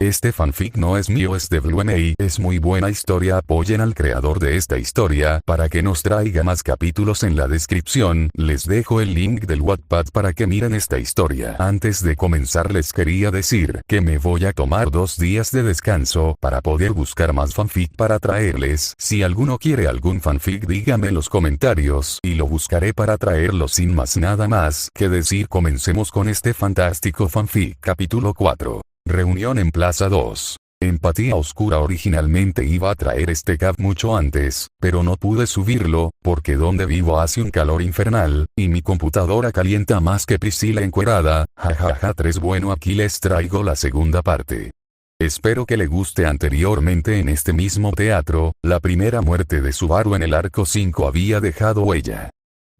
Este fanfic no es mío, es de Blue. Es muy buena historia. Apoyen al creador de esta historia para que nos traiga más capítulos. En la descripción les dejo el link del Wattpad para que miren esta historia. Antes de comenzar les quería decir que me voy a tomar 2 días de descanso para poder buscar más fanfic para traerles. Si alguno quiere algún fanfic dígame en los comentarios y lo buscaré para traerlo. Sin más nada más que decir, comencemos con este fantástico fanfic. Capítulo 4. Reunión en Plaza 2. Empatía Oscura. Originalmente iba a traer este cap mucho antes, pero no pude subirlo, porque donde vivo hace un calor infernal, y mi computadora calienta más que Priscila encuerada, jajaja 3. Bueno, aquí les traigo la segunda parte. Espero que le guste. Anteriormente en este mismo teatro, la primera muerte de Subaru en el arco 5 había dejado huella.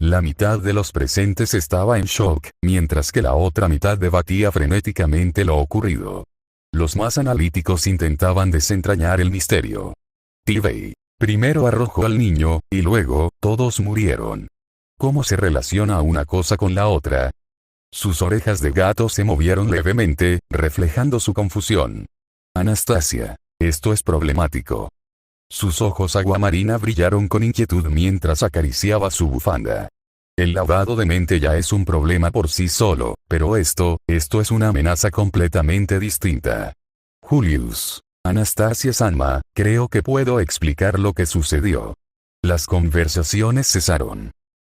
La mitad de los presentes estaba en shock, mientras que la otra mitad debatía frenéticamente lo ocurrido. Los más analíticos intentaban desentrañar el misterio. T-Bay primero arrojó al niño, y luego, todos murieron. ¿Cómo se relaciona una cosa con la otra? Sus orejas de gato se movieron levemente, reflejando su confusión. Anastasia, esto es problemático. Sus ojos aguamarina brillaron con inquietud mientras acariciaba su bufanda. El lavado de mente ya es un problema por sí solo, pero esto es una amenaza completamente distinta. Julius. Anastasia Sanma, creo que puedo explicar lo que sucedió. Las conversaciones cesaron.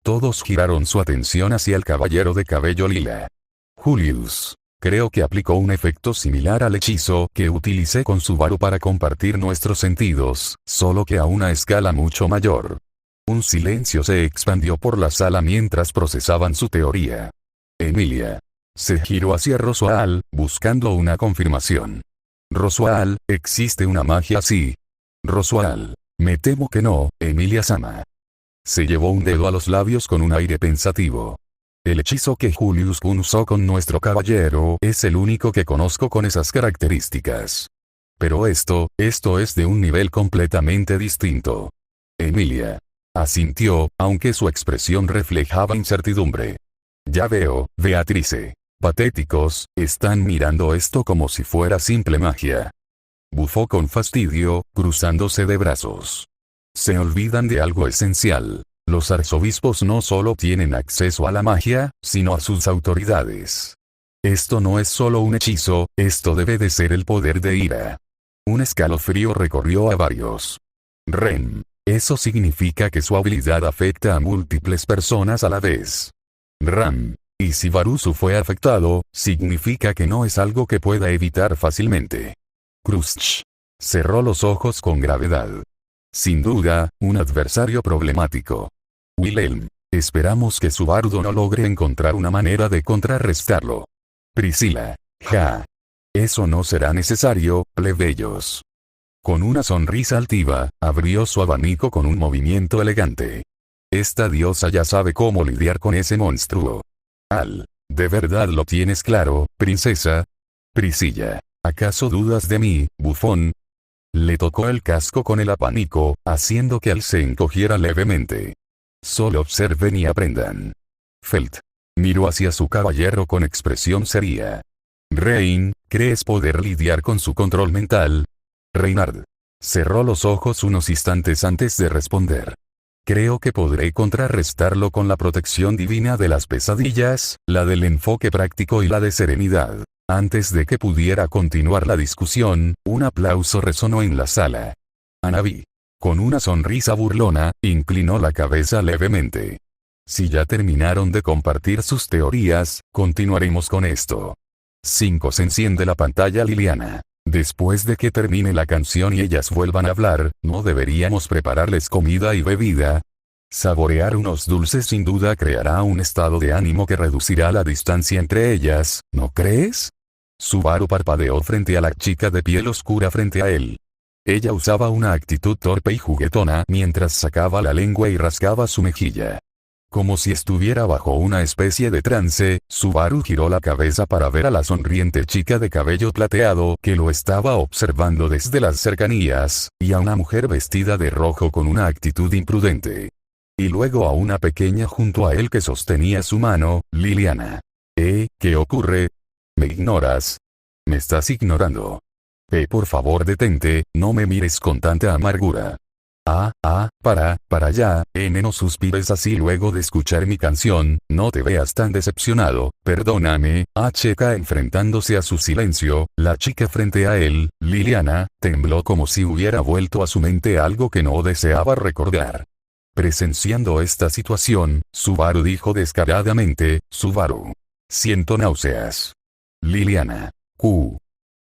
Todos giraron su atención hacia el caballero de cabello lila. Julius. Creo que aplicó un efecto similar al hechizo que utilicé con Subaru para compartir nuestros sentidos, solo que a una escala mucho mayor. Un silencio se expandió por la sala mientras procesaban su teoría. Emilia. Se giró hacia Roswaal, buscando una confirmación. Roswaal, ¿existe una magia así? Roswaal. Me temo que no, Emilia-sama. Se llevó un dedo a los labios con un aire pensativo. El hechizo que Julius usó con nuestro caballero es el único que conozco con esas características. Pero esto es de un nivel completamente distinto. Emilia. Asintió, aunque su expresión reflejaba incertidumbre. Ya veo, Beatrice. Patéticos, están mirando esto como si fuera simple magia. Bufó con fastidio, cruzándose de brazos. Se olvidan de algo esencial. Los arzobispos no solo tienen acceso a la magia, sino a sus autoridades. Esto no es solo un hechizo, esto debe de ser el poder de ira. Un escalofrío recorrió a varios. Ren. Eso significa que su habilidad afecta a múltiples personas a la vez. Ram. Y si Barusu fue afectado, significa que no es algo que pueda evitar fácilmente. Krusch. Cerró los ojos con gravedad. Sin duda, un adversario problemático. Wilhelm. Esperamos que Subaru no logre encontrar una manera de contrarrestarlo. Priscila. Ja. Eso no será necesario, plebeyos. Con una sonrisa altiva, abrió su abanico con un movimiento elegante. Esta diosa ya sabe cómo lidiar con ese monstruo. Al. ¿De verdad lo tienes claro, princesa? Priscilla. ¿Acaso dudas de mí, bufón? Le tocó el casco con el abanico, haciendo que Al se encogiera levemente. Solo observen y aprendan. Felt. Miró hacia su caballero con expresión seria. Rein, ¿crees poder lidiar con su control mental? Reinhard. Cerró los ojos unos instantes antes de responder. Creo que podré contrarrestarlo con la protección divina de las pesadillas, la del enfoque práctico y la de serenidad. Antes de que pudiera continuar la discusión, un aplauso resonó en la sala. Hanabi. Con una sonrisa burlona, inclinó la cabeza levemente. Si ya terminaron de compartir sus teorías, continuaremos con esto. 5. Se enciende la pantalla. Liliana. Después de que termine la canción y ellas vuelvan a hablar, ¿no deberíamos prepararles comida y bebida? Saborear unos dulces sin duda creará un estado de ánimo que reducirá la distancia entre ellas, ¿no crees? Subaru parpadeó frente a la chica de piel oscura frente a él. Ella usaba una actitud torpe y juguetona mientras sacaba la lengua y rascaba su mejilla. Como si estuviera bajo una especie de trance, Subaru giró la cabeza para ver a la sonriente chica de cabello plateado que lo estaba observando desde las cercanías, y a una mujer vestida de rojo con una actitud imprudente. Y luego a una pequeña junto a él que sostenía su mano, Liliana. ¿Qué ocurre? ¿Me ignoras? ¿Me estás ignorando? Por favor detente, no me mires con tanta amargura. Para allá, no suspires así luego de escuchar mi canción, no te veas tan decepcionado, perdóname, HK enfrentándose a su silencio, la chica frente a él, Liliana, tembló como si hubiera vuelto a su mente algo que no deseaba recordar. Presenciando esta situación, Subaru dijo descaradamente, Subaru. Siento náuseas. Liliana.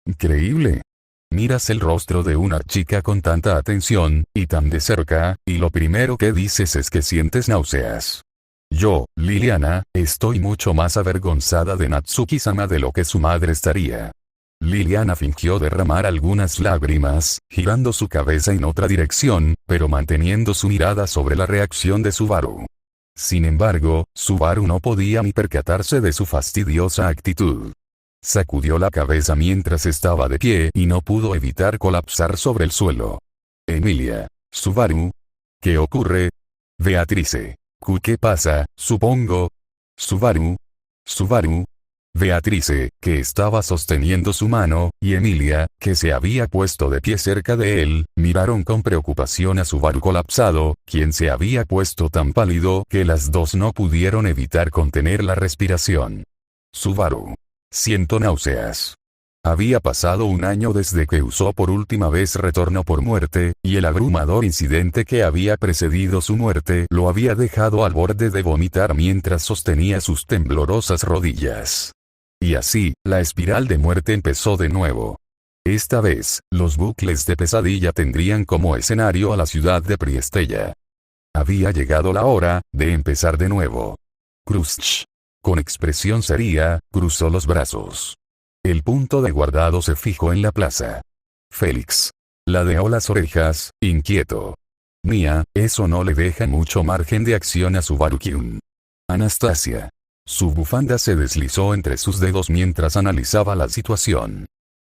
Increíble. Miras el rostro de una chica con tanta atención, y tan de cerca, y lo primero que dices es que sientes náuseas. Yo, Liliana, estoy mucho más avergonzada de Natsuki-sama de lo que su madre estaría. Liliana fingió derramar algunas lágrimas, girando su cabeza en otra dirección, pero manteniendo su mirada sobre la reacción de Subaru. Sin embargo, Subaru no podía ni percatarse de su fastidiosa actitud. Sacudió la cabeza mientras estaba de pie y no pudo evitar colapsar sobre el suelo. Emilia. Subaru. ¿Qué ocurre? Beatrice. ¿Qué pasa, supongo? Subaru. Beatrice, que estaba sosteniendo su mano, y Emilia, que se había puesto de pie cerca de él, miraron con preocupación a Subaru colapsado, quien se había puesto tan pálido que las dos no pudieron evitar contener la respiración. Subaru. Siento náuseas. Había pasado un año desde que usó por última vez Retorno por Muerte, y el abrumador incidente que había precedido su muerte lo había dejado al borde de vomitar mientras sostenía sus temblorosas rodillas. Y así, la espiral de muerte empezó de nuevo. Esta vez, los bucles de pesadilla tendrían como escenario a la ciudad de Priestella. Había llegado la hora de empezar de nuevo. Krushch. Con expresión seria, cruzó los brazos. El punto de guardado se fijó en la plaza. Félix. Ladeó las orejas, inquieto. Mía, eso no le deja mucho margen de acción a Subaru-kun. Anastasia. Su bufanda se deslizó entre sus dedos mientras analizaba la situación.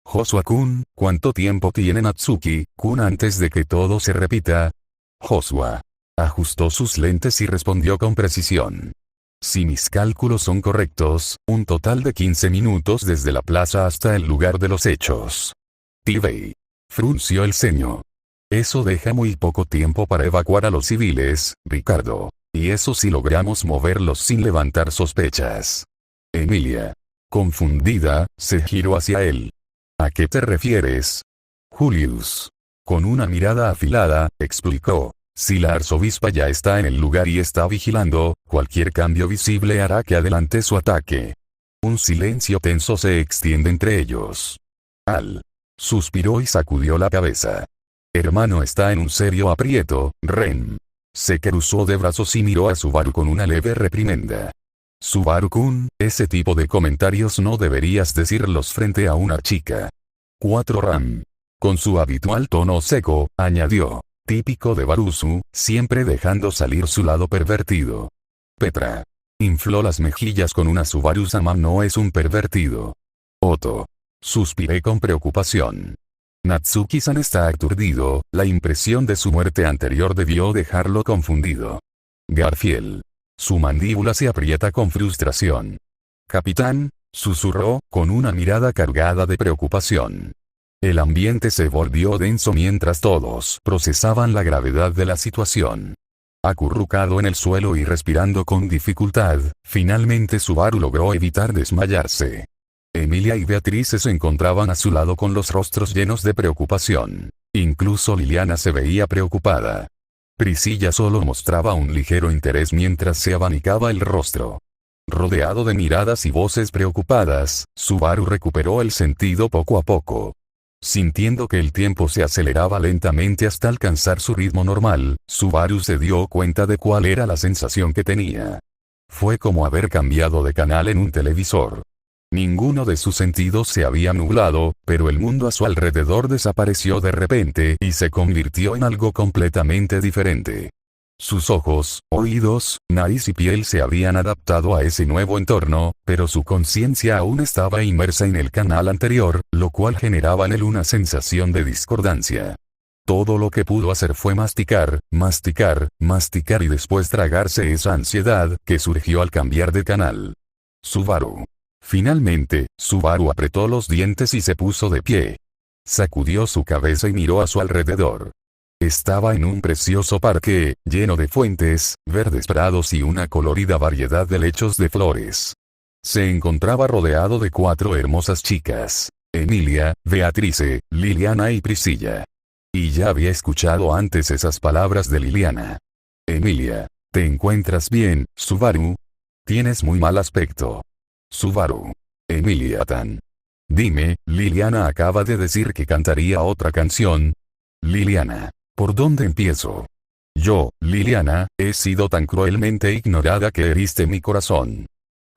Joshua-kun, ¿cuánto tiempo tiene Natsuki-kun antes de que todo se repita? Joshua. Ajustó sus lentes y respondió con precisión. Si mis cálculos son correctos, un total de 15 minutos desde la plaza hasta el lugar de los hechos. Tibey. Frunció el ceño. Eso deja muy poco tiempo para evacuar a los civiles, Ricardo. Y eso si logramos moverlos sin levantar sospechas. Emilia. Confundida, se giró hacia él. ¿A qué te refieres? Julius. Con una mirada afilada, explicó. Si la arzobispa ya está en el lugar y está vigilando, cualquier cambio visible hará que adelante su ataque. Un silencio tenso se extiende entre ellos. Al. Suspiró y sacudió la cabeza. Hermano está en un serio aprieto, Ren. Se cruzó de brazos y miró a Subaru con una leve reprimenda. Subaru-kun, ese tipo de comentarios no deberías decirlos frente a una chica. 4 Ram. Con su habitual tono seco, añadió. Típico de Barusu, siempre dejando salir su lado pervertido. Petra. Infló las mejillas con una Subaru-sama no es un pervertido. Otto. Suspiré con preocupación. Natsuki-san está aturdido, la impresión de su muerte anterior debió dejarlo confundido. Garfield. Su mandíbula se aprieta con frustración. Capitán, susurró, con una mirada cargada de preocupación. El ambiente se volvió denso mientras todos procesaban la gravedad de la situación. Acurrucado en el suelo y respirando con dificultad, finalmente Subaru logró evitar desmayarse. Emilia y Beatrice se encontraban a su lado con los rostros llenos de preocupación. Incluso Liliana se veía preocupada. Priscilla solo mostraba un ligero interés mientras se abanicaba el rostro. Rodeado de miradas y voces preocupadas, Subaru recuperó el sentido poco a poco. Sintiendo que el tiempo se aceleraba lentamente hasta alcanzar su ritmo normal, Subaru se dio cuenta de cuál era la sensación que tenía. Fue como haber cambiado de canal en un televisor. Ninguno de sus sentidos se había nublado, pero el mundo a su alrededor desapareció de repente y se convirtió en algo completamente diferente. Sus ojos, oídos, nariz y piel se habían adaptado a ese nuevo entorno, pero su conciencia aún estaba inmersa en el canal anterior, lo cual generaba en él una sensación de discordancia. Todo lo que pudo hacer fue masticar, masticar, masticar y después tragarse esa ansiedad que surgió al cambiar de canal. Subaru. Finalmente, Subaru apretó los dientes y se puso de pie. Sacudió su cabeza y miró a su alrededor. Estaba en un precioso parque, lleno de fuentes, verdes prados y una colorida variedad de lechos de flores. Se encontraba rodeado de 4 hermosas chicas: Emilia, Beatrice, Liliana y Priscilla. Y ya había escuchado antes esas palabras de Liliana. Emilia: ¿te encuentras bien, Subaru? Tienes muy mal aspecto. Subaru: Emilia tan. Dime, Liliana acaba de decir que cantaría otra canción. Liliana: ¿por dónde empiezo? Yo, Liliana, he sido tan cruelmente ignorada que heriste mi corazón.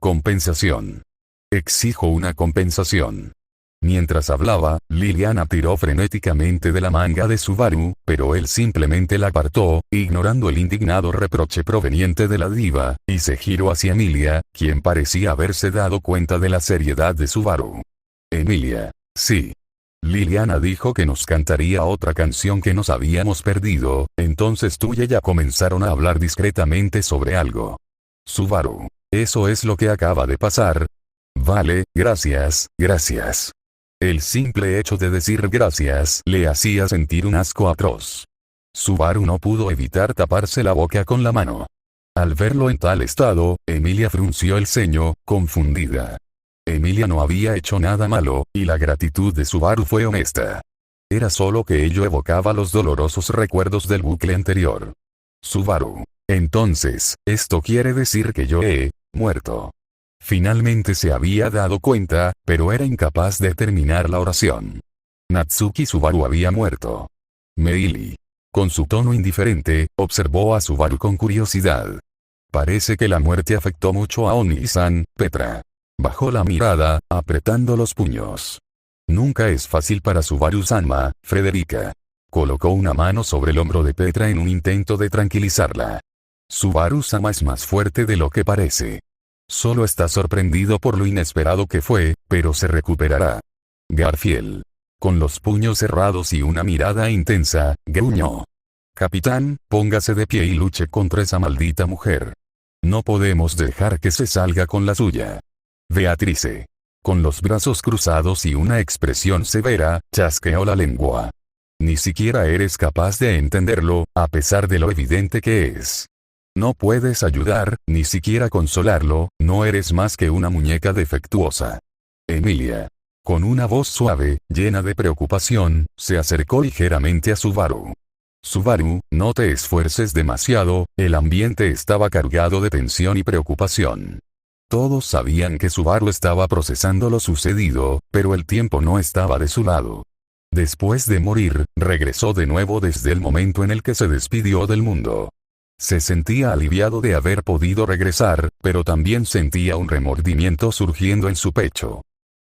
Compensación. Exijo una compensación. Mientras hablaba, Liliana tiró frenéticamente de la manga de Subaru, pero él simplemente la apartó, ignorando el indignado reproche proveniente de la diva, y se giró hacia Emilia, quien parecía haberse dado cuenta de la seriedad de Subaru. Emilia: sí. Liliana dijo que nos cantaría otra canción que nos habíamos perdido, entonces tú y ella comenzaron a hablar discretamente sobre algo. Subaru: ¿eso es lo que acaba de pasar? Vale, gracias, gracias. El simple hecho de decir gracias le hacía sentir un asco atroz. Subaru no pudo evitar taparse la boca con la mano. Al verlo en tal estado, Emilia frunció el ceño, confundida. Emilia no había hecho nada malo, y la gratitud de Subaru fue honesta. Era solo que ello evocaba los dolorosos recuerdos del bucle anterior. Subaru: entonces, esto quiere decir que yo he muerto. Finalmente se había dado cuenta, pero era incapaz de terminar la oración. Natsuki Subaru había muerto. Meili, con su tono indiferente, observó a Subaru con curiosidad. Parece que la muerte afectó mucho a Oni-san, Petra. Bajó la mirada, apretando los puños. Nunca es fácil para Subaru-sama, Frederica. Colocó una mano sobre el hombro de Petra en un intento de tranquilizarla. Subaru-sama es más fuerte de lo que parece. Solo está sorprendido por lo inesperado que fue, pero se recuperará. Garfield, con los puños cerrados y una mirada intensa, gruñó. Capitán, póngase de pie y luche contra esa maldita mujer. No podemos dejar que se salga con la suya. Beatrice, con los brazos cruzados y una expresión severa, chasqueó la lengua. Ni siquiera eres capaz de entenderlo, a pesar de lo evidente que es. No puedes ayudar, ni siquiera consolarlo, no eres más que una muñeca defectuosa. Emilia, con una voz suave, llena de preocupación, se acercó ligeramente a Subaru. Subaru, no te esfuerces demasiado, el ambiente estaba cargado de tensión y preocupación. Todos sabían que Subaru estaba procesando lo sucedido, pero el tiempo no estaba de su lado. Después de morir, regresó de nuevo desde el momento en el que se despidió del mundo. Se sentía aliviado de haber podido regresar, pero también sentía un remordimiento surgiendo en su pecho.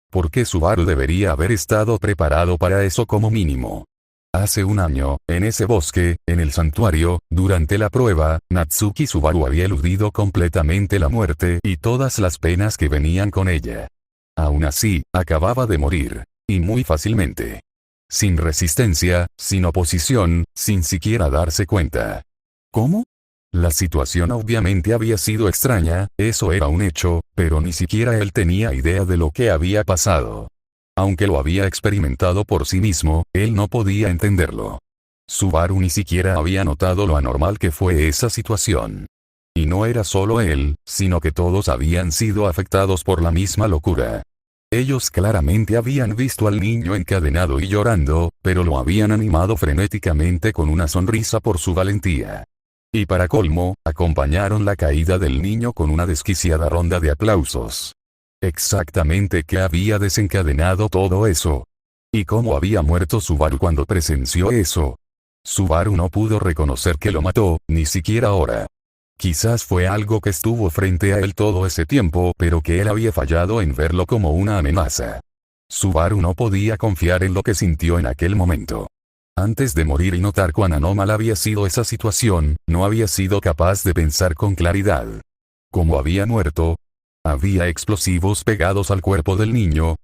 ¿Por qué Subaru debería haber estado preparado para eso como mínimo? Hace un año, en ese bosque, en el santuario, durante la prueba, Natsuki Subaru había eludido completamente la muerte y todas las penas que venían con ella. Aún así, acababa de morir. Y muy fácilmente. Sin resistencia, sin oposición, sin siquiera darse cuenta. ¿Cómo? La situación obviamente había sido extraña, eso era un hecho, pero ni siquiera él tenía idea de lo que había pasado. Aunque lo había experimentado por sí mismo, él no podía entenderlo. Subaru ni siquiera había notado lo anormal que fue esa situación. Y no era solo él, sino que todos habían sido afectados por la misma locura. Ellos claramente habían visto al niño encadenado y llorando, pero lo habían animado frenéticamente con una sonrisa por su valentía. Y para colmo, acompañaron la caída del niño con una desquiciada ronda de aplausos. Exactamente qué había desencadenado todo eso. ¿Y cómo había muerto Subaru cuando presenció eso? Subaru no pudo reconocer que lo mató, ni siquiera ahora. Quizás fue algo que estuvo frente a él todo ese tiempo, pero que él había fallado en verlo como una amenaza. Subaru no podía confiar en lo que sintió en aquel momento. Antes de morir y notar cuán anómala había sido esa situación, no había sido capaz de pensar con claridad. ¿Cómo había muerto? ¿Había explosivos pegados al cuerpo del niño?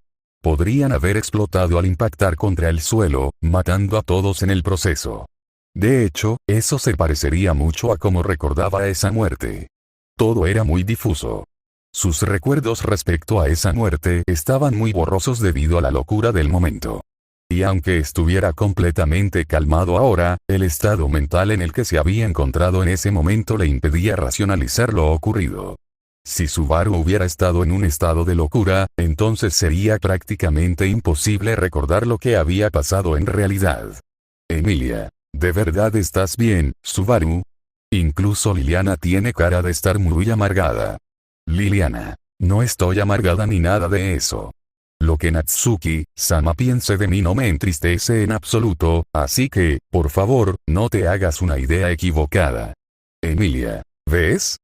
Podrían haber explotado al impactar contra el suelo, matando a todos en el proceso. De hecho, eso se parecería mucho a cómo recordaba esa muerte. Todo era muy difuso. Sus recuerdos respecto a esa muerte estaban muy borrosos debido a la locura del momento. Y aunque estuviera completamente calmado ahora, el estado mental en el que se había encontrado en ese momento le impedía racionalizar lo ocurrido. Si Subaru hubiera estado en un estado de locura, entonces sería prácticamente imposible recordar lo que había pasado en realidad. Emilia, ¿de verdad estás bien, Subaru? Incluso Liliana tiene cara de estar muy amargada. Liliana, no estoy amargada ni nada de eso. Lo que Natsuki-sama piense de mí no me entristece en absoluto, así que, por favor, no te hagas una idea equivocada. Emilia, ¿ves?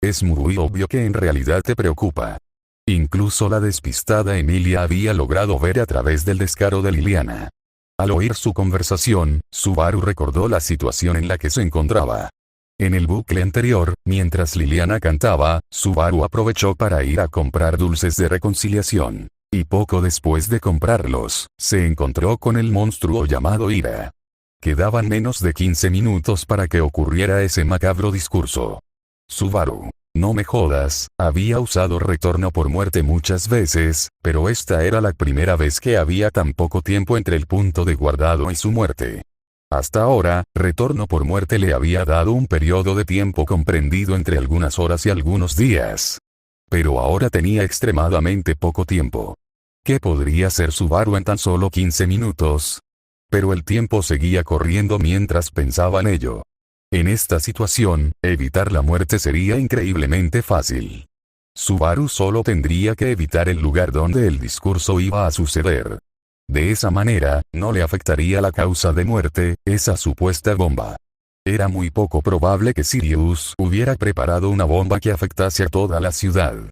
Es muy obvio que en realidad te preocupa. Incluso la despistada Emilia había logrado ver a través del descaro de Liliana. Al oír su conversación, Subaru recordó la situación en la que se encontraba. En el bucle anterior, mientras Liliana cantaba, Subaru aprovechó para ir a comprar dulces de reconciliación. Y poco después de comprarlos, se encontró con el monstruo llamado Ira. Quedaban menos de 15 minutos para que ocurriera ese macabro discurso. Subaru, no me jodas, había usado retorno por muerte muchas veces, pero esta era la primera vez que había tan poco tiempo entre el punto de guardado y su muerte. Hasta ahora, retorno por muerte le había dado un periodo de tiempo comprendido entre algunas horas y algunos días. Pero ahora tenía extremadamente poco tiempo. ¿Qué podría hacer Subaru en tan solo 15 minutos? Pero el tiempo seguía corriendo mientras pensaba en ello. En esta situación, evitar la muerte sería increíblemente fácil. Subaru solo tendría que evitar el lugar donde el discurso iba a suceder. De esa manera, no le afectaría la causa de muerte, esa supuesta bomba. Era muy poco probable que Sirius hubiera preparado una bomba que afectase a toda la ciudad.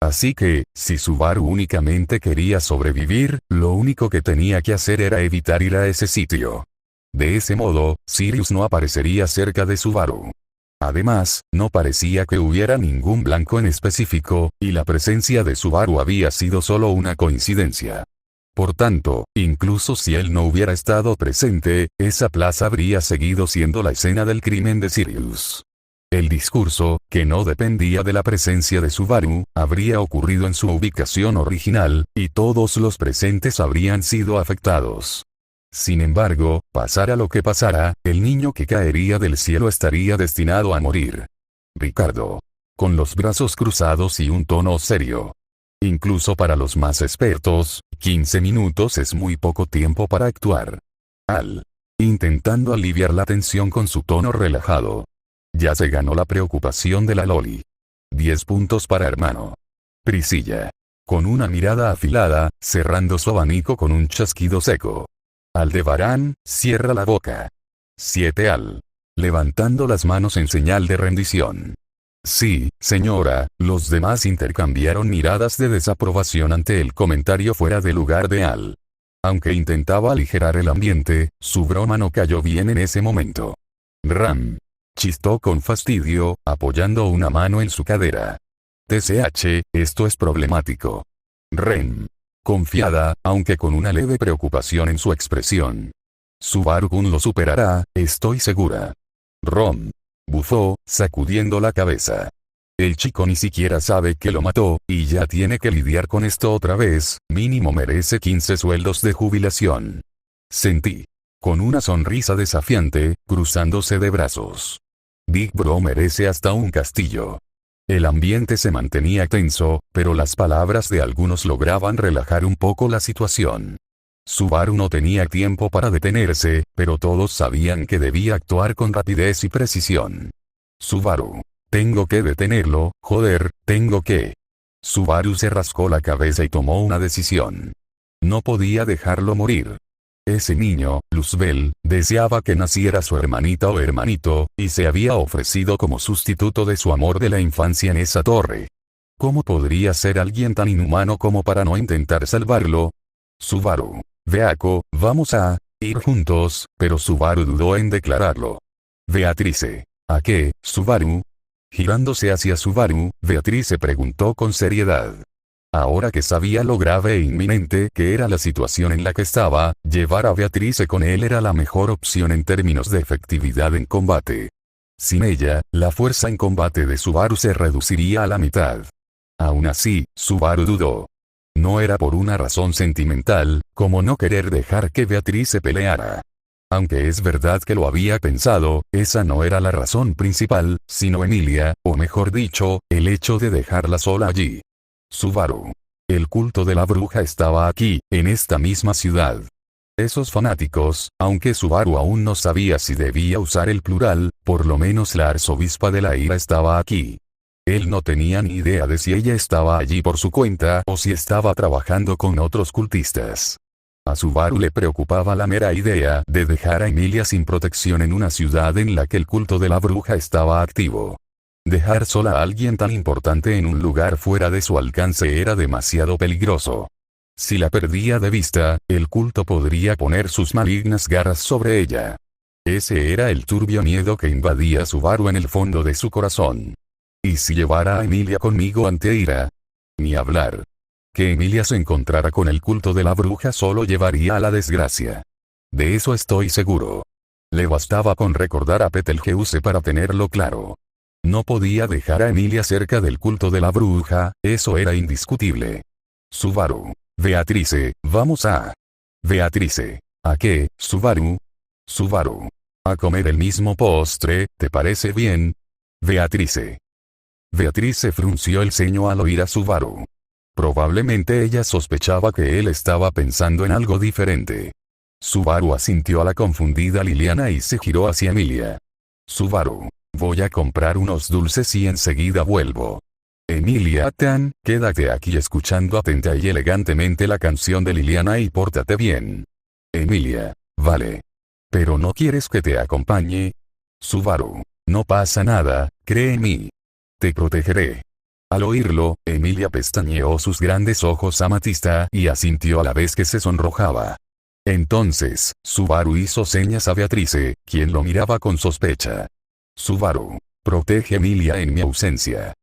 Así que, si Subaru únicamente quería sobrevivir, lo único que tenía que hacer era evitar ir a ese sitio. De ese modo, Sirius no aparecería cerca de Subaru. Además, no parecía que hubiera ningún blanco en específico, y la presencia de Subaru había sido solo una coincidencia. Por tanto, incluso si él no hubiera estado presente, esa plaza habría seguido siendo la escena del crimen de Sirius. El discurso, que no dependía de la presencia de Subaru, habría ocurrido en su ubicación original, y todos los presentes habrían sido afectados. Sin embargo, pasara lo que pasara, el niño que caería del cielo estaría destinado a morir. Ricardo. Con los brazos cruzados y un tono serio. Incluso para los más expertos, 15 minutos es muy poco tiempo para actuar. Al. Intentando aliviar la tensión con su tono relajado. Ya se ganó la preocupación de la Loli. 10 puntos para hermano. Priscilla. Con una mirada afilada, cerrando su abanico con un chasquido seco. Aldebarán, cierra la boca. 7 Al. Levantando las manos en señal de rendición. Sí, señora, los demás intercambiaron miradas de desaprobación ante el comentario fuera de lugar de Al. Aunque intentaba aligerar el ambiente, su broma no cayó bien en ese momento. Ram. Chistó con fastidio, apoyando una mano en su cadera. TCH, esto es problemático. Ren. Confiada, aunque con una leve preocupación en su expresión. Subaru-kun lo superará, estoy segura. Rom. Bufó, sacudiendo la cabeza. El chico ni siquiera sabe que lo mató, y ya tiene que lidiar con esto otra vez, mínimo merece 15 sueldos de jubilación. Sentí. Con una sonrisa desafiante, cruzándose de brazos. Big Bro merece hasta un castillo. El ambiente se mantenía tenso, pero las palabras de algunos lograban relajar un poco la situación. Subaru no tenía tiempo para detenerse, pero todos sabían que debía actuar con rapidez y precisión. Subaru. Tengo que detenerlo, joder, tengo que. Subaru se rascó la cabeza y tomó una decisión. No podía dejarlo morir. Ese niño, Luzbel, deseaba que naciera su hermanita o hermanito, y se había ofrecido como sustituto de su amor de la infancia en esa torre. ¿Cómo podría ser alguien tan inhumano como para no intentar salvarlo? Subaru. Beako, vamos a ir juntos, pero Subaru dudó en declararlo. Beatrice. ¿A qué, Subaru? Girándose hacia Subaru, Beatrice preguntó con seriedad. Ahora que sabía lo grave e inminente que era la situación en la que estaba, llevar a Beatrice con él era la mejor opción en términos de efectividad en combate. Sin ella, la fuerza en combate de Subaru se reduciría a la mitad. Aún así, Subaru dudó. No era por una razón sentimental, como no querer dejar que Beatriz se peleara. Aunque es verdad que lo había pensado, esa no era la razón principal, sino Emilia, o mejor dicho, el hecho de dejarla sola allí. Subaru. El culto de la bruja estaba aquí, en esta misma ciudad. Esos fanáticos, aunque Subaru aún no sabía si debía usar el plural, por lo menos la arzobispa de la ira estaba aquí. Él no tenía ni idea de si ella estaba allí por su cuenta o si estaba trabajando con otros cultistas. A Subaru le preocupaba la mera idea de dejar a Emilia sin protección en una ciudad en la que el culto de la bruja estaba activo. Dejar sola a alguien tan importante en un lugar fuera de su alcance era demasiado peligroso. Si la perdía de vista, el culto podría poner sus malignas garras sobre ella. Ese era el turbio miedo que invadía a Subaru en el fondo de su corazón. ¿Y si llevara a Emilia conmigo ante Ira? Ni hablar. Que Emilia se encontrara con el culto de la bruja solo llevaría a la desgracia. De eso estoy seguro. Le bastaba con recordar a Betelgeuse para tenerlo claro. No podía dejar a Emilia cerca del culto de la bruja, eso era indiscutible. Subaru. Beatrice, vamos a... Beatrice. ¿A qué, Subaru? Subaru. A comer el mismo postre, ¿te parece bien? Beatrice. Beatrice frunció el ceño al oír a Subaru. Probablemente ella sospechaba que él estaba pensando en algo diferente. Subaru asintió a la confundida Liliana y se giró hacia Emilia. Subaru. Voy a comprar unos dulces y enseguida vuelvo. Emilia, quédate aquí escuchando atenta y elegantemente la canción de Liliana y pórtate bien. Emilia. Vale. ¿Pero no quieres que te acompañe? Subaru. No pasa nada, cree en mí. Te protegeré. Al oírlo, Emilia pestañeó sus grandes ojos amatista y asintió a la vez que se sonrojaba. Entonces, Subaru hizo señas a Beatrice, quien lo miraba con sospecha. Subaru. Protege a Emilia en mi ausencia.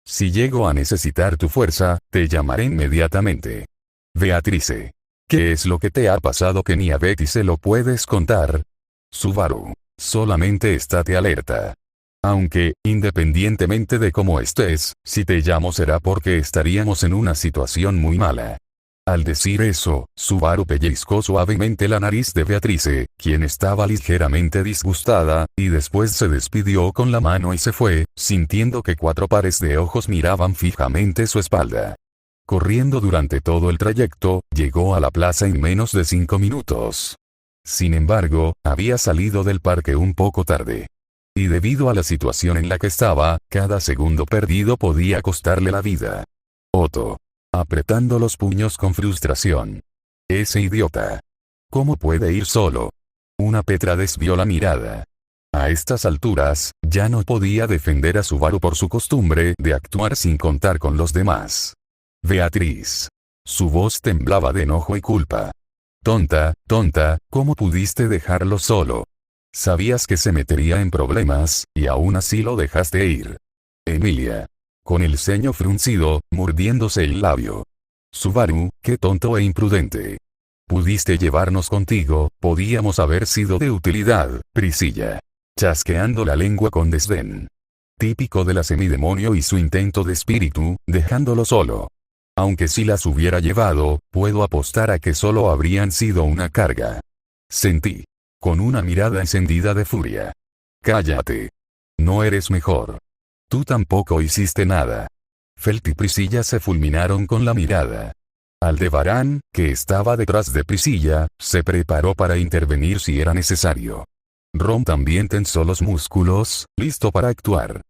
Si llego a necesitar tu fuerza, te llamaré inmediatamente. Beatrice. ¿Qué es lo que te ha pasado que ni a Betty se lo puedes contar? Subaru. Solamente estate alerta. Aunque, independientemente de cómo estés, si te llamo será porque estaríamos en una situación muy mala. Al decir eso, Subaru pellizcó suavemente la nariz de Beatrice, quien estaba ligeramente disgustada, y después se despidió con la mano y se fue, sintiendo que 4 pares de ojos miraban fijamente su espalda. Corriendo durante todo el trayecto, llegó a la plaza en menos de 5 minutos. Sin embargo, había salido del parque un poco tarde. Y debido a la situación en la que estaba, cada segundo perdido podía costarle la vida. Otto. Apretando los puños con frustración. Ese idiota. ¿Cómo puede ir solo? Una Petra desvió la mirada. A estas alturas, ya no podía defender a Subaru por su costumbre de actuar sin contar con los demás. Beatriz. Su voz temblaba de enojo y culpa. Tonta, ¿cómo pudiste dejarlo solo? Sabías que se metería en problemas, y aún así lo dejaste ir. Emilia. Con el ceño fruncido, mordiéndose el labio. Subaru, qué tonto e imprudente. Pudiste llevarnos contigo, podíamos haber sido de utilidad, Priscilla. Chasqueando la lengua con desdén. Típico de la semidemonio y su intento de espíritu, dejándolo solo. Aunque si las hubiera llevado, puedo apostar a que solo habrían sido una carga. Sentí. Con una mirada encendida de furia. Cállate. No eres mejor. Tú tampoco hiciste nada. Felt y Priscilla se fulminaron con la mirada. Aldebarán, que estaba detrás de Priscilla, se preparó para intervenir si era necesario. Ron también tensó los músculos, listo para actuar.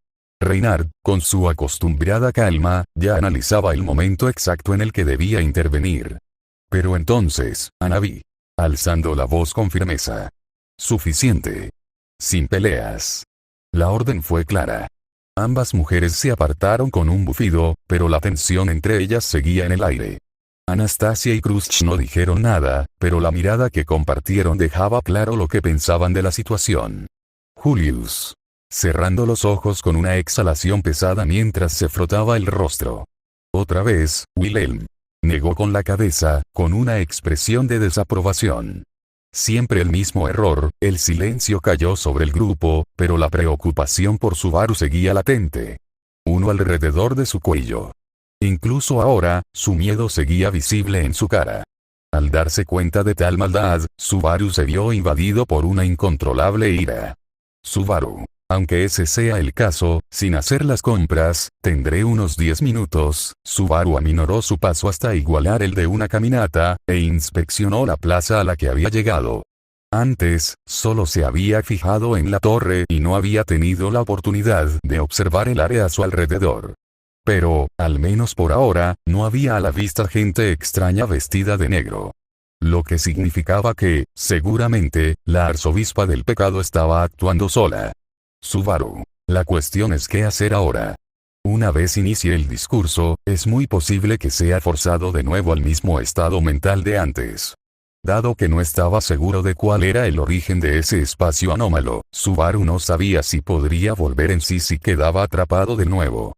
Reynard, con su acostumbrada calma, ya analizaba el momento exacto en el que debía intervenir. Pero entonces, Annabeth, alzando la voz con firmeza. Suficiente. Sin peleas. La orden fue clara. Ambas mujeres se apartaron con un bufido, pero la tensión entre ellas seguía en el aire. Anastasia y Krusch no dijeron nada, pero la mirada que compartieron dejaba claro lo que pensaban de la situación. Julius. Cerrando los ojos con una exhalación pesada mientras se frotaba el rostro. Otra vez, Wilhelm. Negó con la cabeza, con una expresión de desaprobación. Siempre el mismo error, el silencio cayó sobre el grupo, pero la preocupación por Subaru seguía latente. Uno alrededor de su cuello. Incluso ahora, su miedo seguía visible en su cara. Al darse cuenta de tal maldad, Subaru se vio invadido por una incontrolable ira. Subaru. Aunque ese sea el caso, sin hacer las compras, tendré unos 10 minutos. Subaru aminoró su paso hasta igualar el de una caminata, e inspeccionó la plaza a la que había llegado. Antes, solo se había fijado en la torre y no había tenido la oportunidad de observar el área a su alrededor. Pero, al menos por ahora, no había a la vista gente extraña vestida de negro. Lo que significaba que, seguramente, la arzobispa del pecado estaba actuando sola. Subaru. La cuestión es qué hacer ahora. Una vez inicie el discurso, es muy posible que sea forzado de nuevo al mismo estado mental de antes. Dado que no estaba seguro de cuál era el origen de ese espacio anómalo, Subaru no sabía si podría volver en sí si quedaba atrapado de nuevo.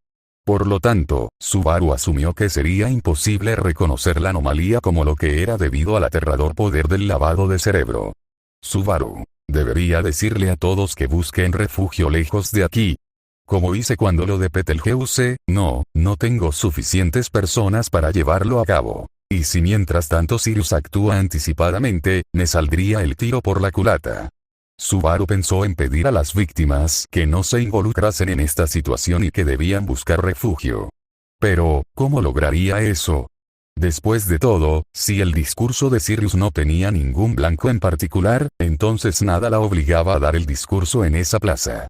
Por lo tanto, Subaru asumió que sería imposible reconocer la anomalía como lo que era debido al aterrador poder del lavado de cerebro. Subaru. Debería decirle a todos que busquen refugio lejos de aquí. Como hice cuando lo de Betelgeuse, no tengo suficientes personas para llevarlo a cabo. Y si mientras tanto Sirius actúa anticipadamente, me saldría el tiro por la culata. Subaru pensó en pedir a las víctimas que no se involucrasen en esta situación y que debían buscar refugio. Pero, ¿cómo lograría eso? Después de todo, si el discurso de Sirius no tenía ningún blanco en particular, entonces nada la obligaba a dar el discurso en esa plaza.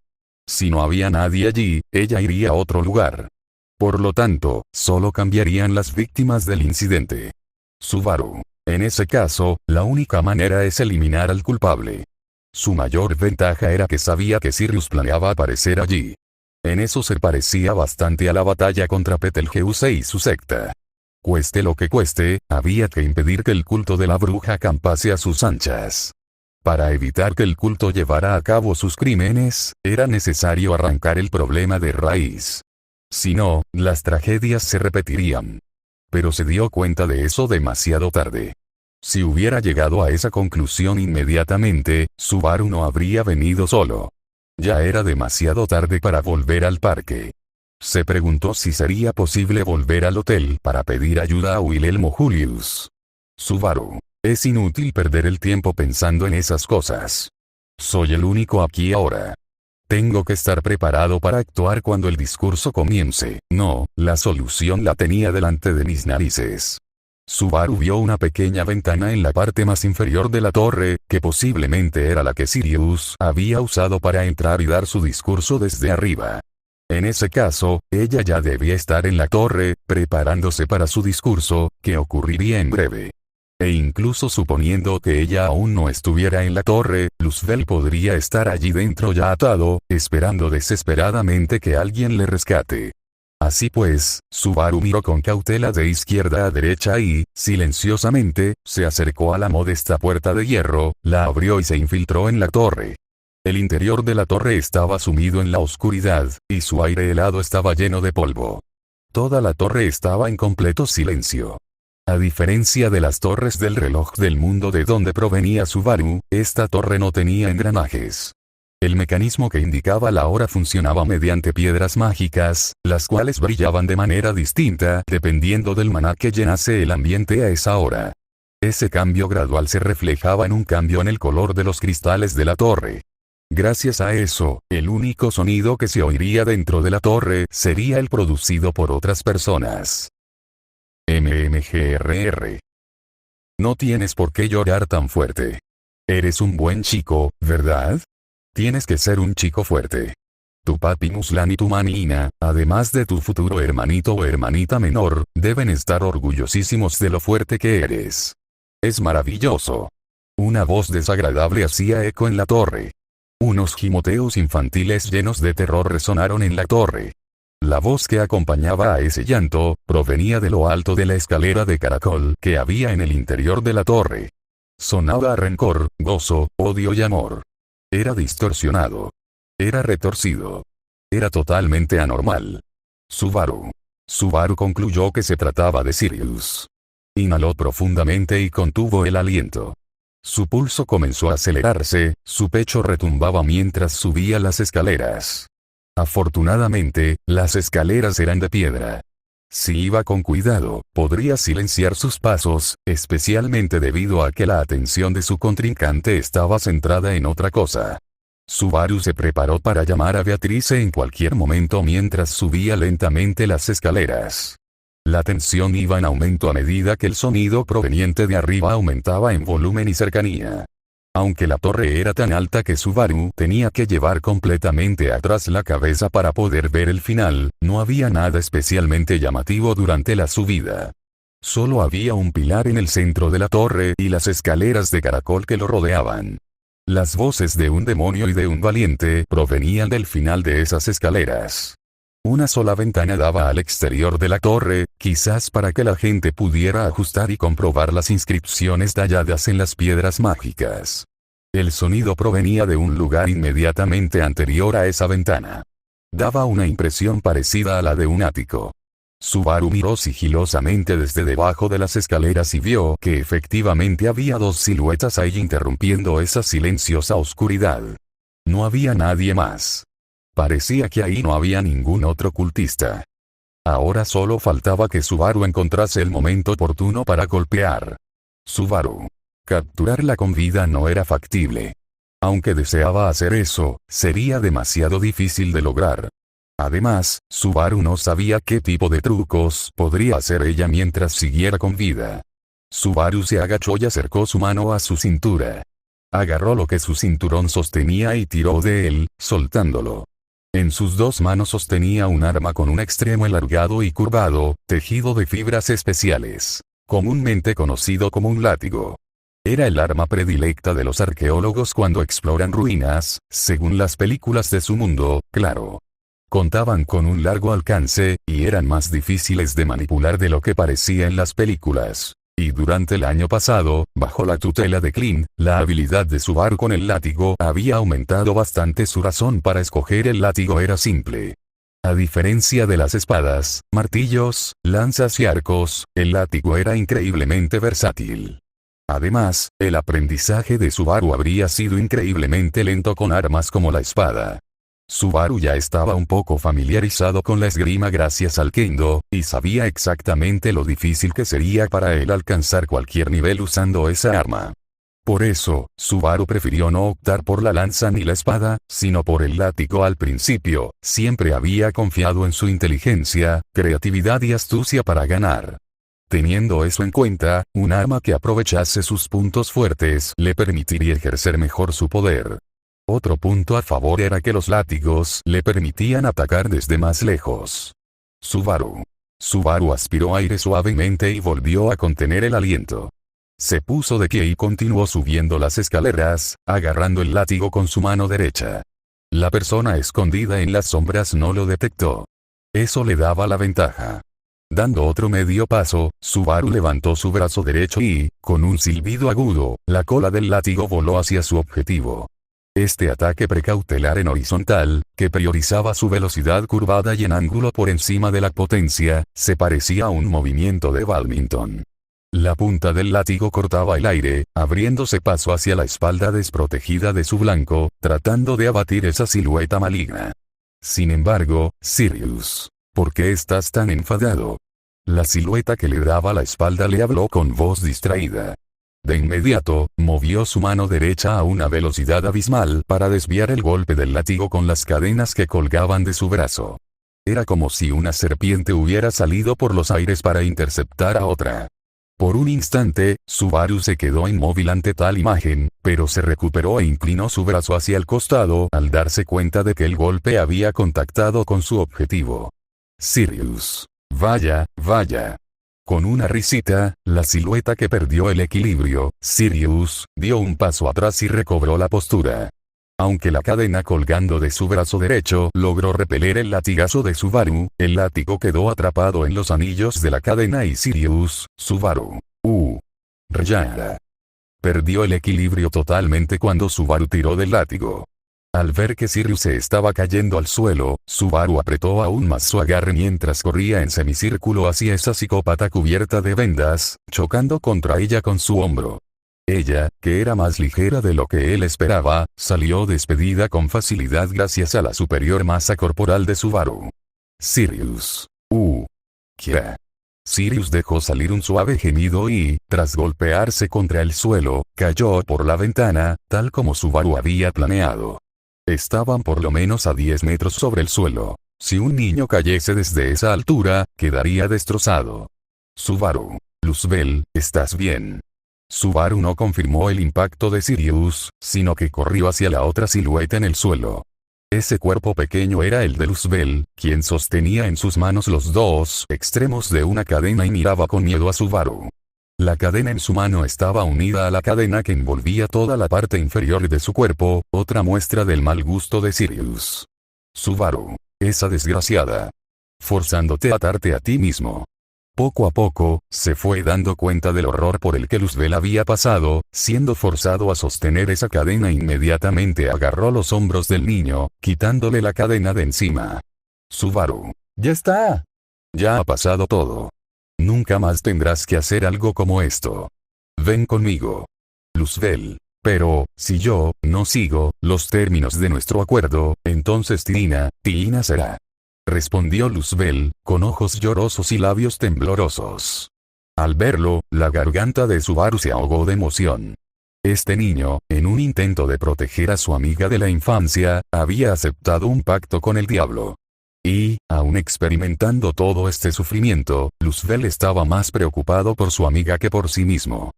Si no había nadie allí, ella iría a otro lugar. Por lo tanto, solo cambiarían las víctimas del incidente. Subaru. En ese caso, la única manera es eliminar al culpable. Su mayor ventaja era que sabía que Sirius planeaba aparecer allí. En eso se parecía bastante a la batalla contra Betelgeuse y su secta. Cueste lo que cueste, había que impedir que el culto de la bruja campase a sus anchas. Para evitar que el culto llevara a cabo sus crímenes, era necesario arrancar el problema de raíz. Si no, las tragedias se repetirían. Pero se dio cuenta de eso demasiado tarde. Si hubiera llegado a esa conclusión inmediatamente, Subaru no habría venido solo. Ya era demasiado tarde para volver al parque. Se preguntó si sería posible volver al hotel para pedir ayuda a Wilhelmo Julius. Subaru. Es inútil perder el tiempo pensando en esas cosas. Soy el único aquí ahora. Tengo que estar preparado para actuar cuando el discurso comience. No, la solución la tenía delante de mis narices. Subaru vio una pequeña ventana en la parte más inferior de la torre, que posiblemente era la que Sirius había usado para entrar y dar su discurso desde arriba. En ese caso, ella ya debía estar en la torre, preparándose para su discurso, que ocurriría en breve. E incluso suponiendo que ella aún no estuviera en la torre, Luzbel podría estar allí dentro ya atado, esperando desesperadamente que alguien le rescate. Así pues, Subaru miró con cautela de izquierda a derecha y, silenciosamente, se acercó a la modesta puerta de hierro, la abrió y se infiltró en la torre. El interior de la torre estaba sumido en la oscuridad, y su aire helado estaba lleno de polvo. Toda la torre estaba en completo silencio. A diferencia de las torres del reloj del mundo de donde provenía Subaru, esta torre no tenía engranajes. El mecanismo que indicaba la hora funcionaba mediante piedras mágicas, las cuales brillaban de manera distinta dependiendo del maná que llenase el ambiente a esa hora. Ese cambio gradual se reflejaba en un cambio en el color de los cristales de la torre. Gracias a eso, el único sonido que se oiría dentro de la torre sería el producido por otras personas. MMGRR. No tienes por qué llorar tan fuerte. Eres un buen chico, ¿verdad? Tienes que ser un chico fuerte. Tu papi Muslan y tu manina, además de tu futuro hermanito o hermanita menor, deben estar orgullosísimos de lo fuerte que eres. Es maravilloso. Una voz desagradable hacía eco en la torre. Unos gimoteos infantiles llenos de terror resonaron en la torre. La voz que acompañaba a ese llanto, provenía de lo alto de la escalera de caracol que había en el interior de la torre. Sonaba rencor, gozo, odio y amor. Era distorsionado. Era retorcido. Era totalmente anormal. Subaru. Subaru concluyó que se trataba de Sirius. Inhaló profundamente y contuvo el aliento. Su pulso comenzó a acelerarse, su pecho retumbaba mientras subía las escaleras. Afortunadamente, las escaleras eran de piedra. Si iba con cuidado, podría silenciar sus pasos, especialmente debido a que la atención de su contrincante estaba centrada en otra cosa. Subaru se preparó para llamar a Beatrice en cualquier momento mientras subía lentamente las escaleras. La tensión iba en aumento a medida que el sonido proveniente de arriba aumentaba en volumen y cercanía. Aunque la torre era tan alta que Subaru tenía que llevar completamente atrás la cabeza para poder ver el final, no había nada especialmente llamativo durante la subida. Solo había un pilar en el centro de la torre y las escaleras de caracol que lo rodeaban. Las voces de un demonio y de un valiente provenían del final de esas escaleras. Una sola ventana daba al exterior de la torre, quizás para que la gente pudiera ajustar y comprobar las inscripciones talladas en las piedras mágicas. El sonido provenía de un lugar inmediatamente anterior a esa ventana. Daba una impresión parecida a la de un ático. Subaru miró sigilosamente desde debajo de las escaleras y vio que efectivamente había dos siluetas ahí interrumpiendo esa silenciosa oscuridad. No había nadie más. Parecía que ahí no había ningún otro cultista. Ahora solo faltaba que Subaru encontrase el momento oportuno para golpear. Subaru. Capturarla con vida no era factible. Aunque deseaba hacer eso, sería demasiado difícil de lograr. Además, Subaru no sabía qué tipo de trucos podría hacer ella mientras siguiera con vida. Subaru se agachó y acercó su mano a su cintura. Agarró lo que su cinturón sostenía y tiró de él, soltándolo. En sus dos manos sostenía un arma con un extremo alargado y curvado, tejido de fibras especiales, comúnmente conocido como un látigo. Era el arma predilecta de los arqueólogos cuando exploran ruinas, según las películas de su mundo, claro. Contaban con un largo alcance, y eran más difíciles de manipular de lo que parecía en las películas. Y durante el año pasado, bajo la tutela de Clint, la habilidad de Subaru con el látigo había aumentado bastante. Su razón para escoger el látigo era simple. A diferencia de las espadas, martillos, lanzas y arcos, el látigo era increíblemente versátil. Además, el aprendizaje de Subaru habría sido increíblemente lento con armas como la espada. Subaru ya estaba un poco familiarizado con la esgrima gracias al kendo, y sabía exactamente lo difícil que sería para él alcanzar cualquier nivel usando esa arma. Por eso, Subaru prefirió no optar por la lanza ni la espada, sino por el látigo al principio. Siempre había confiado en su inteligencia, creatividad y astucia para ganar. Teniendo eso en cuenta, un arma que aprovechase sus puntos fuertes le permitiría ejercer mejor su poder. Otro punto a favor era que los látigos le permitían atacar desde más lejos. Subaru aspiró aire suavemente y volvió a contener el aliento. Se puso de pie y continuó subiendo las escaleras, agarrando el látigo con su mano derecha. La persona escondida en las sombras no lo detectó. Eso le daba la ventaja. Dando otro medio paso, Subaru levantó su brazo derecho y, con un silbido agudo, la cola del látigo voló hacia su objetivo. Este ataque precautelar en horizontal, que priorizaba su velocidad curvada y en ángulo por encima de la potencia, se parecía a un movimiento de bádminton. La punta del látigo cortaba el aire, abriéndose paso hacia la espalda desprotegida de su blanco, tratando de abatir esa silueta maligna. Sin embargo, Sirius, ¿por qué estás tan enfadado? La silueta que le daba la espalda le habló con voz distraída. De inmediato, movió su mano derecha a una velocidad abismal para desviar el golpe del látigo con las cadenas que colgaban de su brazo. Era como si una serpiente hubiera salido por los aires para interceptar a otra. Por un instante, Subaru se quedó inmóvil ante tal imagen, pero se recuperó e inclinó su brazo hacia el costado al darse cuenta de que el golpe había contactado con su objetivo. Sirius. Vaya, vaya. Con una risita, la silueta que perdió el equilibrio, Sirius, dio un paso atrás y recobró la postura. Aunque la cadena colgando de su brazo derecho logró repeler el latigazo de Subaru, el látigo quedó atrapado en los anillos de la cadena y Sirius, Rayara. Perdió el equilibrio totalmente cuando Subaru tiró del látigo. Al ver que Sirius se estaba cayendo al suelo, Subaru apretó aún más su agarre mientras corría en semicírculo hacia esa psicópata cubierta de vendas, chocando contra ella con su hombro. Ella, que era más ligera de lo que él esperaba, salió despedida con facilidad gracias a la superior masa corporal de Subaru. Sirius. Kia. Sirius dejó salir un suave gemido y, tras golpearse contra el suelo, cayó por la ventana, tal como Subaru había planeado. Estaban por lo menos a 10 metros sobre el suelo. Si un niño cayese desde esa altura, quedaría destrozado. Subaru. Luzbel, ¿estás bien? Subaru no confirmó el impacto de Sirius, sino que corrió hacia la otra silueta en el suelo. Ese cuerpo pequeño era el de Luzbel, quien sostenía en sus manos los dos extremos de una cadena y miraba con miedo a Subaru. La cadena en su mano estaba unida a la cadena que envolvía toda la parte inferior de su cuerpo, otra muestra del mal gusto de Sirius. Subaru. Esa desgraciada. Forzándote a atarte a ti mismo. Poco a poco, se fue dando cuenta del horror por el que Luzbel había pasado, siendo forzado a sostener esa cadena. Inmediatamente agarró los hombros del niño, quitándole la cadena de encima. Subaru. Ya está. Ya ha pasado todo. Nunca más tendrás que hacer algo como esto. Ven conmigo. Luzbel. Pero, si yo, no sigo, los términos de nuestro acuerdo, entonces Tina será. Respondió Luzbel, con ojos llorosos y labios temblorosos. Al verlo, la garganta de Subaru se ahogó de emoción. Este niño, en un intento de proteger a su amiga de la infancia, había aceptado un pacto con el diablo. Y, aún experimentando todo este sufrimiento, Luzbel estaba más preocupado por su amiga que por sí mismo.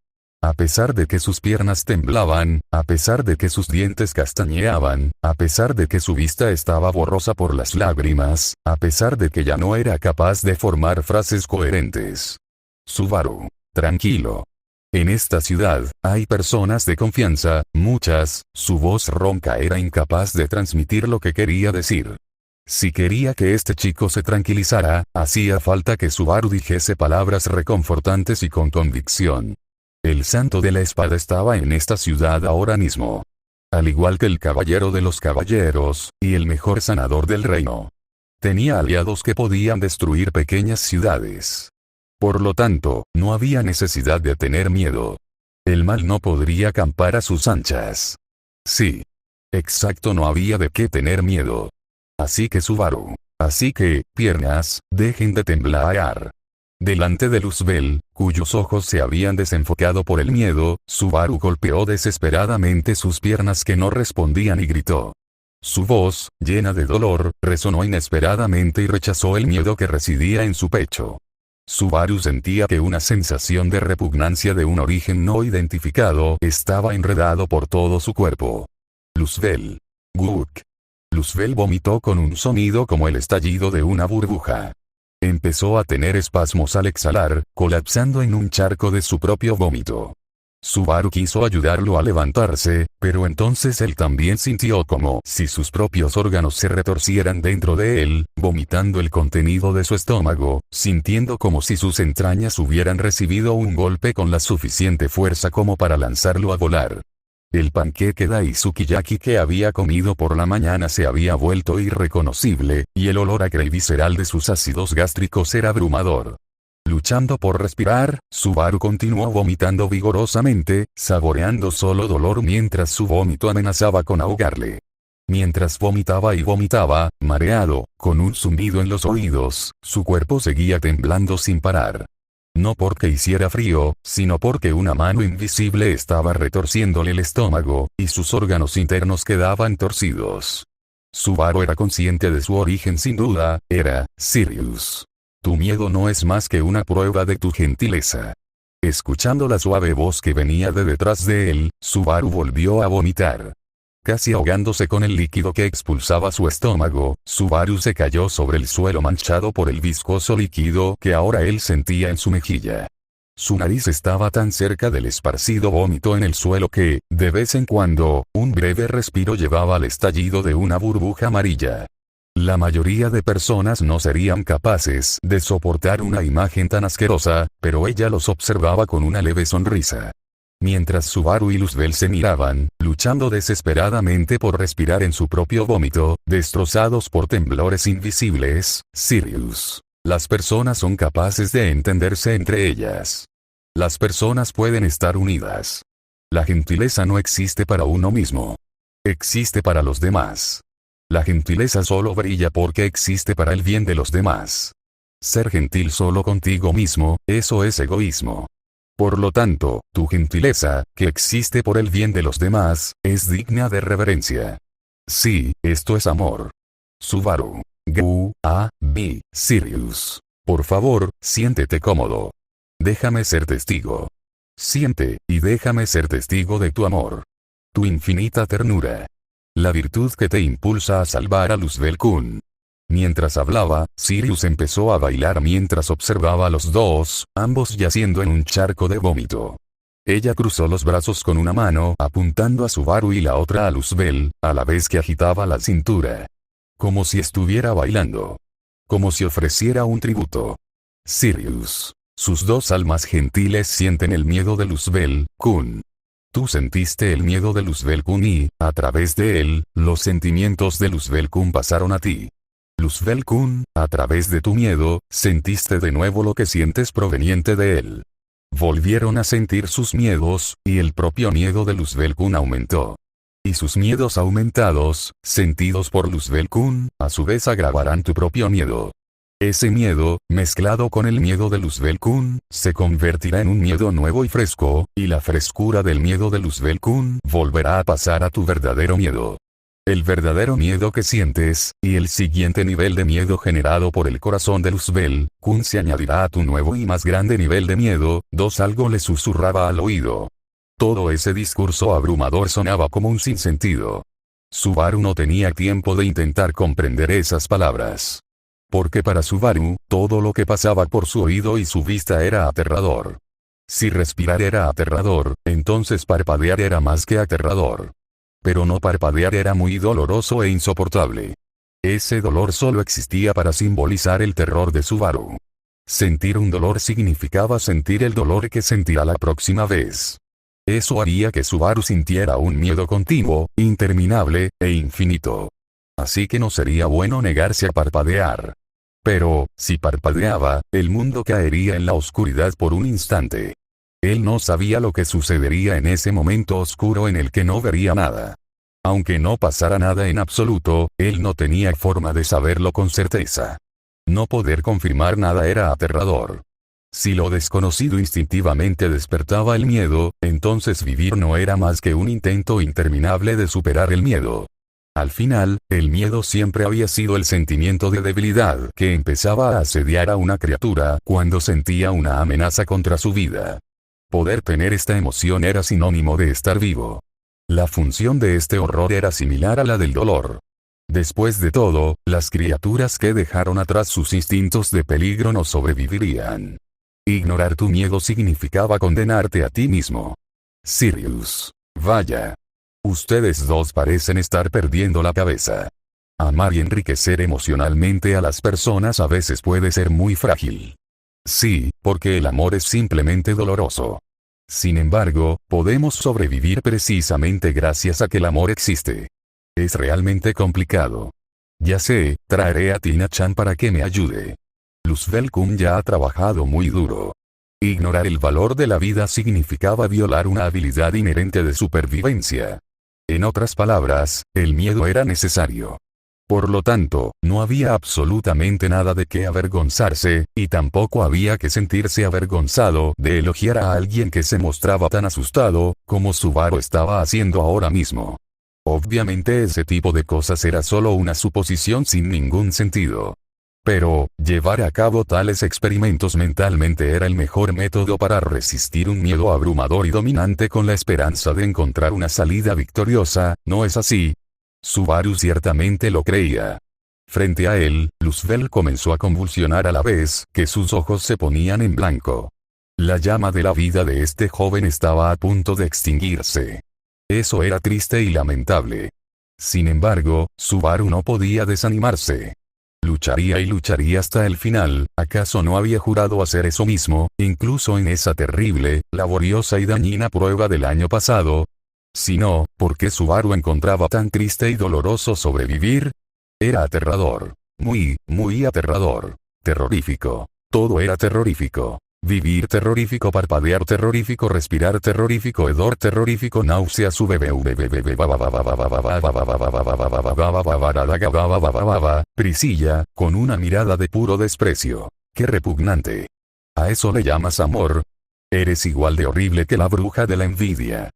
A pesar de que sus piernas temblaban, a pesar de que sus dientes castañeaban, a pesar de que su vista estaba borrosa por las lágrimas, a pesar de que ya no era capaz de formar frases coherentes. Subaru. Tranquilo. En esta ciudad, hay personas de confianza, muchas. Su voz ronca era incapaz de transmitir lo que quería decir. Si quería que este chico se tranquilizara, hacía falta que Subaru dijese palabras reconfortantes y con convicción. El santo de la espada estaba en esta ciudad ahora mismo. Al igual que el caballero de los caballeros, y el mejor sanador del reino. Tenía aliados que podían destruir pequeñas ciudades. Por lo tanto, no había necesidad de tener miedo. El mal no podría acampar a sus anchas. Sí. Exacto, no había de qué tener miedo. Así que Subaru. Así que, piernas, dejen de temblar. Delante de Luzbel, cuyos ojos se habían desenfocado por el miedo, Subaru golpeó desesperadamente sus piernas que no respondían y gritó. Su voz, llena de dolor, resonó inesperadamente y rechazó el miedo que residía en su pecho. Subaru sentía que una sensación de repugnancia de un origen no identificado estaba enredado por todo su cuerpo. Luzbel. Guk. Luzbel vomitó con un sonido como el estallido de una burbuja. Empezó a tener espasmos al exhalar, colapsando en un charco de su propio vómito. Subaru quiso ayudarlo a levantarse, pero entonces él también sintió como si sus propios órganos se retorcieran dentro de él, vomitando el contenido de su estómago, sintiendo como si sus entrañas hubieran recibido un golpe con la suficiente fuerza como para lanzarlo a volar. El panqueque Daisukiyaki que había comido por la mañana se había vuelto irreconocible, y el olor acre y visceral de sus ácidos gástricos era abrumador. Luchando por respirar, Subaru continuó vomitando vigorosamente, saboreando solo dolor mientras su vómito amenazaba con ahogarle. Mientras vomitaba y vomitaba, mareado, con un zumbido en los oídos, su cuerpo seguía temblando sin parar. No porque hiciera frío, sino porque una mano invisible estaba retorciéndole el estómago, y sus órganos internos quedaban torcidos. Subaru era consciente de su origen sin duda, era Sirius. Tu miedo no es más que una prueba de tu gentileza. Escuchando la suave voz que venía de detrás de él, Subaru volvió a vomitar. Casi ahogándose con el líquido que expulsaba su estómago, Subaru se cayó sobre el suelo manchado por el viscoso líquido que ahora él sentía en su mejilla. Su nariz estaba tan cerca del esparcido vómito en el suelo que, de vez en cuando, un breve respiro llevaba al estallido de una burbuja amarilla. La mayoría de personas no serían capaces de soportar una imagen tan asquerosa, pero ella los observaba con una leve sonrisa. Mientras Subaru y Luzbel se miraban, luchando desesperadamente por respirar en su propio vómito, destrozados por temblores invisibles, Sirius. Las personas son capaces de entenderse entre ellas. Las personas pueden estar unidas. La gentileza no existe para uno mismo. Existe para los demás. La gentileza solo brilla porque existe para el bien de los demás. Ser gentil solo contigo mismo, eso es egoísmo. Por lo tanto, tu gentileza, que existe por el bien de los demás, es digna de reverencia. Sí, esto es amor. Subaru. B. Sirius. Por favor, siéntete cómodo. Déjame ser testigo. Siente, y déjame ser testigo de tu amor. Tu infinita ternura. La virtud que te impulsa a salvar a Luzbel-Kun. Mientras hablaba, Sirius empezó a bailar mientras observaba a los dos, ambos yaciendo en un charco de vómito. Ella cruzó los brazos con una mano apuntando a Subaru y la otra a Luzbel, a la vez que agitaba la cintura. Como si estuviera bailando. Como si ofreciera un tributo. Sirius. Sus dos almas gentiles sienten el miedo de Luzbel-Kun. Tú sentiste el miedo de Luzbel-Kun y, a través de él, los sentimientos de Luzbel-Kun pasaron a ti. Luzbel-Kun, a través de tu miedo, sentiste de nuevo lo que sientes proveniente de él. Volvieron a sentir sus miedos, y el propio miedo de Luzbel-Kun aumentó. Y sus miedos aumentados, sentidos por Luzbel-Kun, a su vez agravarán tu propio miedo. Ese miedo, mezclado con el miedo de Luzbel-Kun, se convertirá en un miedo nuevo y fresco, y la frescura del miedo de Luzbel-Kun volverá a pasar a tu verdadero miedo. El verdadero miedo que sientes, y el siguiente nivel de miedo generado por el corazón de Luzbel-Kun se añadirá a tu nuevo y más grande nivel de miedo. Algo le susurraba al oído. Todo ese discurso abrumador sonaba como un sinsentido. Subaru no tenía tiempo de intentar comprender esas palabras. Porque para Subaru, todo lo que pasaba por su oído y su vista era aterrador. Si respirar era aterrador, entonces parpadear era más que aterrador. Pero no parpadear era muy doloroso e insoportable. Ese dolor solo existía para simbolizar el terror de Subaru. Sentir un dolor significaba sentir el dolor que sentirá la próxima vez. Eso haría que Subaru sintiera un miedo continuo, interminable, e infinito. Así que no sería bueno negarse a parpadear. Pero, si parpadeaba, el mundo caería en la oscuridad por un instante. Él no sabía lo que sucedería en ese momento oscuro en el que no vería nada. Aunque no pasara nada en absoluto, él no tenía forma de saberlo con certeza. No poder confirmar nada era aterrador. Si lo desconocido instintivamente despertaba el miedo, entonces vivir no era más que un intento interminable de superar el miedo. Al final, el miedo siempre había sido el sentimiento de debilidad que empezaba a asediar a una criatura cuando sentía una amenaza contra su vida. Poder tener esta emoción era sinónimo de estar vivo. La función de este horror era similar a la del dolor. Después de todo, las criaturas que dejaron atrás sus instintos de peligro no sobrevivirían. Ignorar tu miedo significaba condenarte a ti mismo. Sirius. Vaya. Ustedes dos parecen estar perdiendo la cabeza. Amar y enriquecer emocionalmente a las personas a veces puede ser muy frágil. Sí, porque el amor es simplemente doloroso. Sin embargo, podemos sobrevivir precisamente gracias a que el amor existe. Es realmente complicado. Ya sé, traeré a Tina-chan para que me ayude. Luzbel-Kun ya ha trabajado muy duro. Ignorar el valor de la vida significaba violar una habilidad inherente de supervivencia. En otras palabras, el miedo era necesario. Por lo tanto, no había absolutamente nada de qué avergonzarse, y tampoco había que sentirse avergonzado de elogiar a alguien que se mostraba tan asustado, como Subaru estaba haciendo ahora mismo. Obviamente ese tipo de cosas era solo una suposición sin ningún sentido. Pero, llevar a cabo tales experimentos mentalmente era el mejor método para resistir un miedo abrumador y dominante con la esperanza de encontrar una salida victoriosa, ¿no es así? Subaru ciertamente lo creía. Frente a él, Luzbel comenzó a convulsionar a la vez que sus ojos se ponían en blanco. La llama de la vida de este joven estaba a punto de extinguirse. Eso era triste y lamentable. Sin embargo, Subaru no podía desanimarse. Lucharía y lucharía hasta el final. ¿Acaso no había jurado hacer eso mismo, incluso en esa terrible, laboriosa y dañina prueba del año pasado? Si no, ¿por qué Subaru encontraba tan triste y doloroso sobrevivir? Era aterrador. Muy, muy aterrador. Terrorífico. Todo era terrorífico. Vivir terrorífico, parpadear terrorífico, respirar terrorífico, hedor terrorífico, náusea, Priscilla, con una mirada de puro desprecio. ¡Qué repugnante! ¿A eso le llamas amor? Eres igual de horrible que la bruja de la envidia.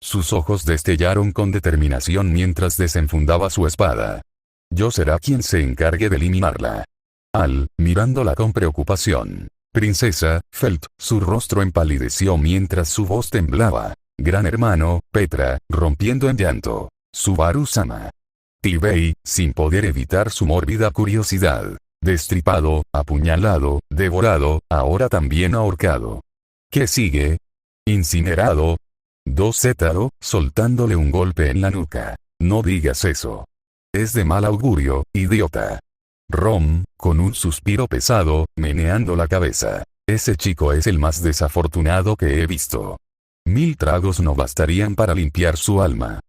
Sus ojos destellaron con determinación mientras desenfundaba su espada. Yo será quien se encargue de eliminarla. Al, mirándola con preocupación. Princesa, Felt, su rostro empalideció mientras su voz temblaba. Gran hermano, Petra, rompiendo en llanto. Subaru-sama. T-Bay, sin poder evitar su mórbida curiosidad. Destripado, apuñalado, devorado, ahora también ahorcado. ¿Qué sigue? Incinerado. Zetaro, soltándole un golpe en la nuca. No digas eso. Es de mal augurio, idiota. Rom, con un suspiro pesado, meneando la cabeza. Ese chico es el más desafortunado que he visto. 1000 tragos no bastarían para limpiar su alma.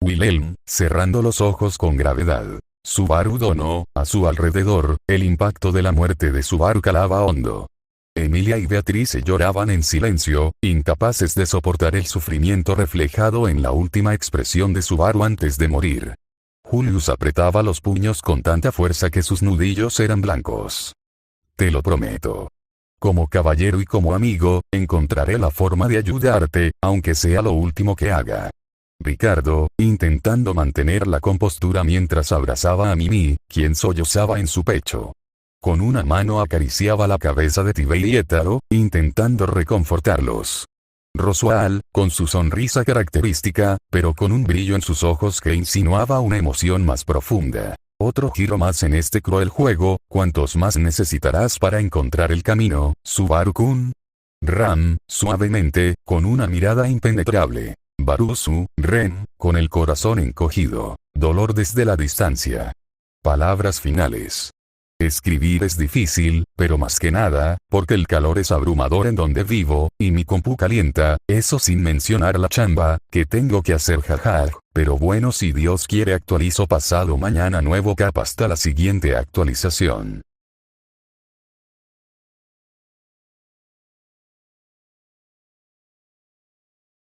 Wilhelm, cerrando los ojos con gravedad. Subaru donó, a su alrededor, el impacto de la muerte de Subaru calaba hondo. Emilia y Beatrice lloraban en silencio, incapaces de soportar el sufrimiento reflejado en la última expresión de Subaru antes de morir. Julius apretaba los puños con tanta fuerza que sus nudillos eran blancos. Te lo prometo. Como caballero y como amigo, encontraré la forma de ayudarte, aunque sea lo último que haga. Ricardo, intentando mantener la compostura mientras abrazaba a Mimi, quien sollozaba en su pecho. Con una mano acariciaba la cabeza de T-Bay y Etaro, intentando reconfortarlos. Roswell, con su sonrisa característica, pero con un brillo en sus ojos que insinuaba una emoción más profunda. Otro giro más en este cruel juego, ¿cuántos más necesitarás para encontrar el camino, Subaru-kun? Ram, suavemente, con una mirada impenetrable. Barusu, Ren, con el corazón encogido. Dolor desde la distancia. Palabras finales. Escribir es difícil, pero más que nada, porque el calor es abrumador en donde vivo, y mi compu calienta, eso sin mencionar la chamba, que tengo que hacer jaja, pero bueno si Dios quiere actualizo pasado mañana nuevo cap hasta la siguiente actualización.